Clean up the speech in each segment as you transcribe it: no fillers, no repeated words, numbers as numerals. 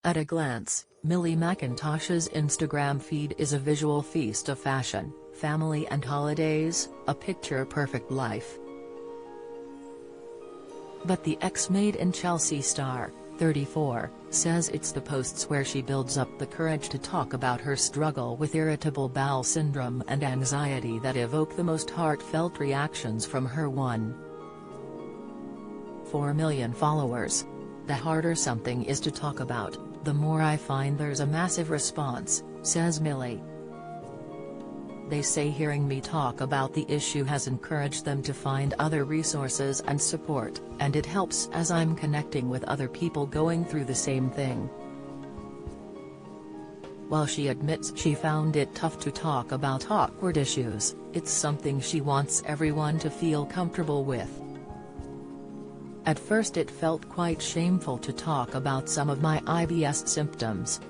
At a glance, Millie Mackintosh's Instagram feed is a visual feast of fashion, family and holidays, a picture-perfect life. But the ex-Made-in-Chelsea star, 34, says it's the posts where she builds up the courage to talk about her struggle with irritable bowel syndrome and anxiety that evoke the most heartfelt reactions from her 1.4 million followers. The harder something is to talk about, the more I find there's a massive response, says Millie. They say hearing me talk about the issue has encouraged them to find other resources and support, and it helps as I'm connecting with other people going through the same thing. While she admits she found it tough to talk about awkward issues, it's something she wants everyone to feel comfortable with. At first it felt quite shameful to talk about some of my IBS symptoms.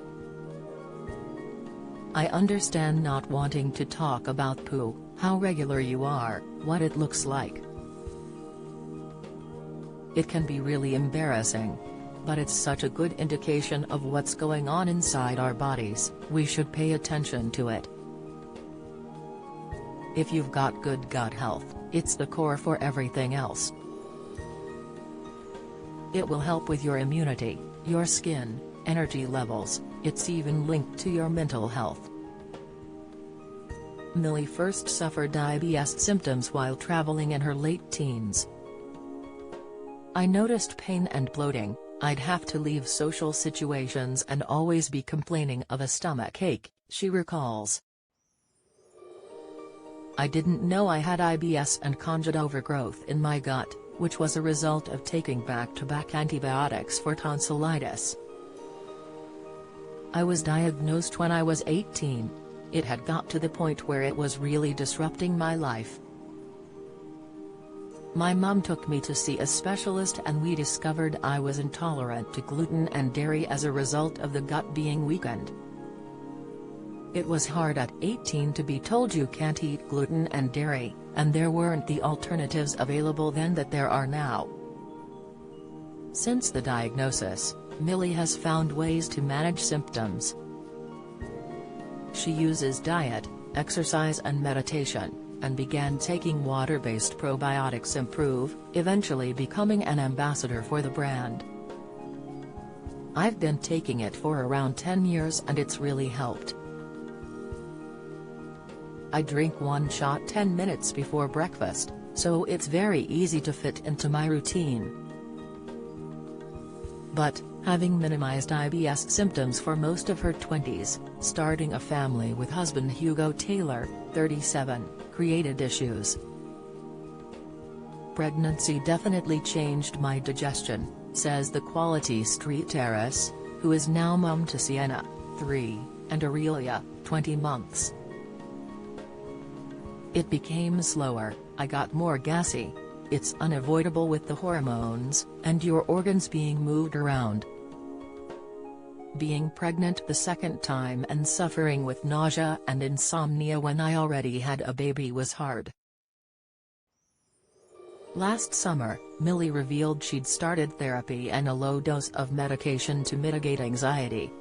I understand not wanting to talk about poo, how regular you are, what it looks like. It can be really embarrassing. But it's such a good indication of what's going on inside our bodies, we should pay attention to it. If you've got good gut health, it's the core for everything else. It will help with your immunity, your skin, energy levels, it's even linked to your mental health. Millie first suffered IBS symptoms while traveling in her late teens. I noticed pain and bloating, I'd have to leave social situations and always be complaining of a stomach ache, she recalls. I didn't know I had IBS and conjugate overgrowth in my gut, which was a result of taking back-to-back antibiotics for tonsillitis. I was diagnosed when I was 18. It had got to the point where it was really disrupting my life. My mum took me to see a specialist and we discovered I was intolerant to gluten and dairy as a result of the gut being weakened. It was hard at 18 to be told you can't eat gluten and dairy, and there weren't the alternatives available then that there are now. Since the diagnosis, Millie has found ways to manage symptoms. She uses diet, exercise and meditation, and began taking water-based probiotics Improve, eventually becoming an ambassador for the brand. I've been taking it for around 10 years and it's really helped. I drink one shot 10 minutes before breakfast, so it's very easy to fit into my routine. But, having minimized IBS symptoms for most of her 20s, starting a family with husband Hugo Taylor, 37, created issues. Pregnancy definitely changed my digestion, says the Quality Street heiress, who is now mum to Sienna, 3, and Aurelia, 20 months. It became slower, I got more gassy. It's unavoidable with the hormones, and your organs being moved around. Being pregnant the second time and suffering with nausea and insomnia when I already had a baby was hard. Last summer, Millie revealed she'd started therapy and a low dose of medication to mitigate anxiety.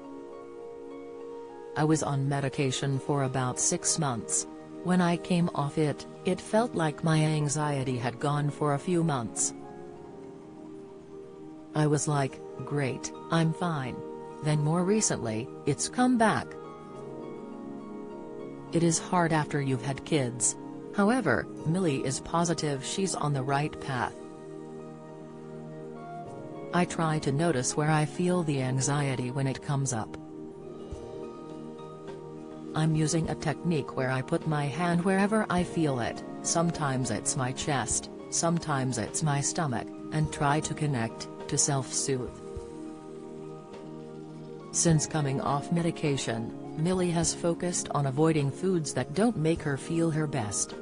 I was on medication for about 6 months. When I came off it, it felt like my anxiety had gone for a few months. I was like, great, I'm fine. Then more recently, it's come back. It is hard after you've had kids. However, Millie is positive she's on the right path. I try to notice where I feel the anxiety when it comes up. I'm using a technique where I put my hand wherever I feel it, sometimes it's my chest, sometimes it's my stomach, and try to connect, to self-soothe. Since coming off medication, Millie has focused on avoiding foods that don't make her feel her best.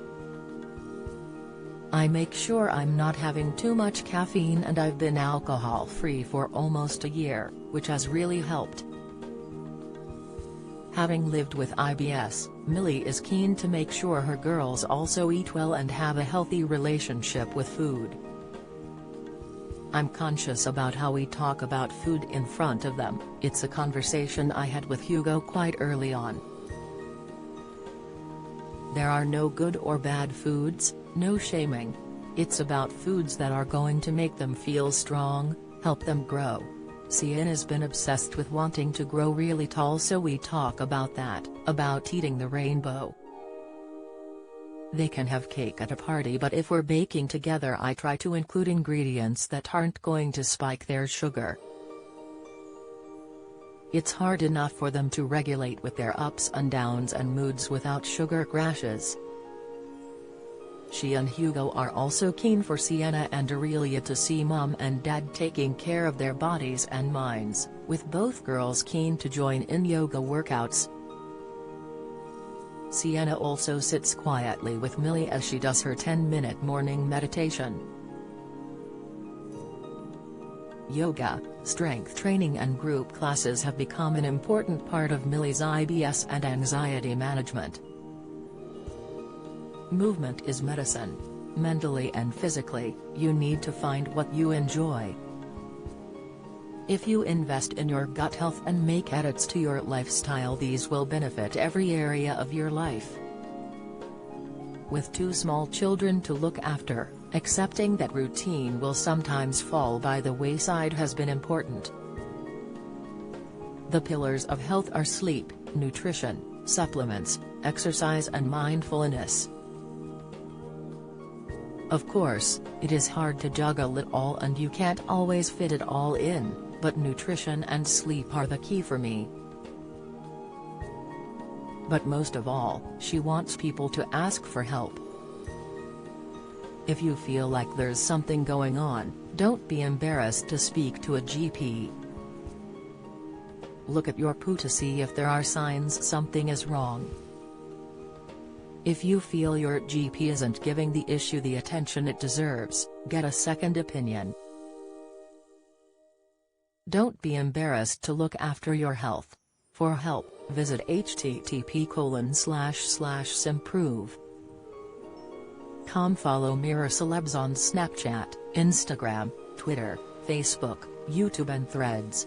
I make sure I'm not having too much caffeine and I've been alcohol-free for almost a year, which has really helped. Having lived with IBS, Millie is keen to make sure her girls also eat well and have a healthy relationship with food. I'm conscious about how we talk about food in front of them. It's a conversation I had with Hugo quite early on. There are no good or bad foods, no shaming. It's about foods that are going to make them feel strong, help them grow. Sienna's been obsessed with wanting to grow really tall, so we talk about that, about eating the rainbow. They can have cake at a party, but if we're baking together I try to include ingredients that aren't going to spike their sugar. It's hard enough for them to regulate with their ups and downs and moods without sugar crashes. She and Hugo are also keen for Sienna and Aurelia to see mom and dad taking care of their bodies and minds, with both girls keen to join in yoga workouts. Sienna also sits quietly with Millie as she does her 10-minute morning meditation. Yoga, strength training and group classes have become an important part of Millie's IBS and anxiety management. Movement is medicine. Mentally and physically, you need to find what you enjoy. If you invest in your gut health and make edits to your lifestyle, these will benefit every area of your life. With 2 small children to look after, accepting that routine will sometimes fall by the wayside has been important. The pillars of health are sleep, nutrition, supplements, exercise and mindfulness. Of course, it is hard to juggle it all and you can't always fit it all in, but nutrition and sleep are the key for me. But most of all, she wants people to ask for help. If you feel like there's something going on, don't be embarrassed to speak to a GP. Look at your poo to see if there are signs something is wrong. If you feel your GP isn't giving the issue the attention it deserves, get a second opinion. Don't be embarrassed to look after your health. For help, visit http://simprove.com. Follow Mirror Celebs on Snapchat, Instagram, Twitter, Facebook, YouTube and Threads.